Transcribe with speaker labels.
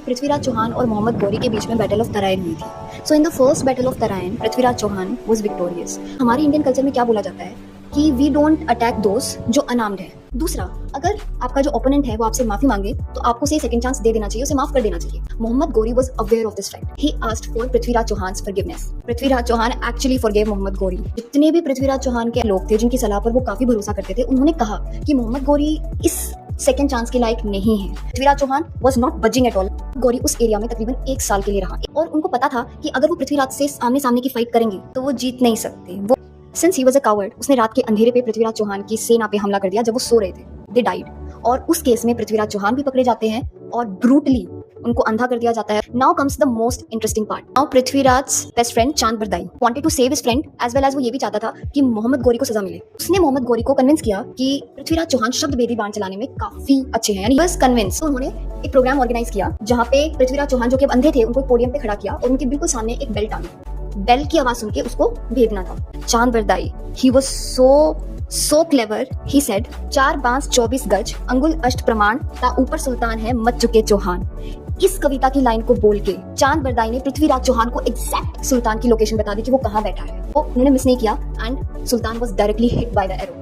Speaker 1: पृथ्वीराज चौहान और मोहम्मद गौरी के बीच में बैटल ऑफ तराइन हुई थी। So in the first battle of Tarain Prithviraj Chauhan was victorious. हमारे इंडियन कल्चर में क्या बोला जाता है कि वी डोंट अटैक दोस जो अनार्म्ड है। दूसरा, अगर आपका जो ओपोनेंट है वो आपसे माफी मांगे तो आपको उसे सेकंड चांस दे देना चाहिए, उसे माफ कर देना चाहिए। Mohammad Ghori was aware of this fact. He asked for Prithviraj Chauhan's forgiveness. Prithviraj Chauhan actually forgave Mohammad Ghori. जितने भी पृथ्वीराज चौहान के लोग थे जिनकी सलाह पर वो काफी भरोसा करते थे, उन्होंने कहा कि मोहम्मद गौरी इस सेकंड चांस के लायक नहीं है। Prithviraj Chauhan was not budging at all. Ghori उस एरिया में तकरीबन 1 साल के लिए रहा और उनको पता था कि अगर वो पृथ्वीराज से आमने सामने की फाइट करेंगे तो वो जीत नहीं सकते। वो since he was a coward, उसने रात के अंधेरे पे पृथ्वीराज चौहान की सेना पे हमला कर दिया जब वो सो रहे थे। They died. और उस केस में पृथ्वीराज चौहान भी पकड़े जाते हैं और ब्रूटली उनको अंधा कर दिया जाता है। Now comes the most interesting part. Now Prithviraj best friend Chand Bardai wanted to save his friend as well as वो ये भी चाहता था कि मोहम्मद गौरी को सजा मिले। उसने मोहम्मद गौरी को कन्विंस किया कि पृथ्वीराज चौहान शब्द भेदी बाण चलाने में काफी अच्छे हैं, यानी बस कन्विंस। तो उन्होंने एक प्रोग्राम ऑर्गेनाइज किया जहाँ पे पृथ्वीराज चौहान जो कि अंधे थे उनको पोडियम पे खड़ा किया और उनके बिल्कुल सामने एक बेल टांगी। बेल की आवाज सुन के उसको भेदना था। चांद Bardai, he was so clever. He said 4 बांस 24 गज अंगुल अष्ट प्रमाण ता ऊपर सुल्तान है मच चुके चौहान। इस कविता की लाइन को बोल के चांद बरदाई ने पृथ्वीराज चौहान को एग्जैक्ट सुल्तान की लोकेशन बता दी कि वो कहाँ बैठा है। वो उन्होंने मिस नहीं किया and sultan was directly hit by the arrow.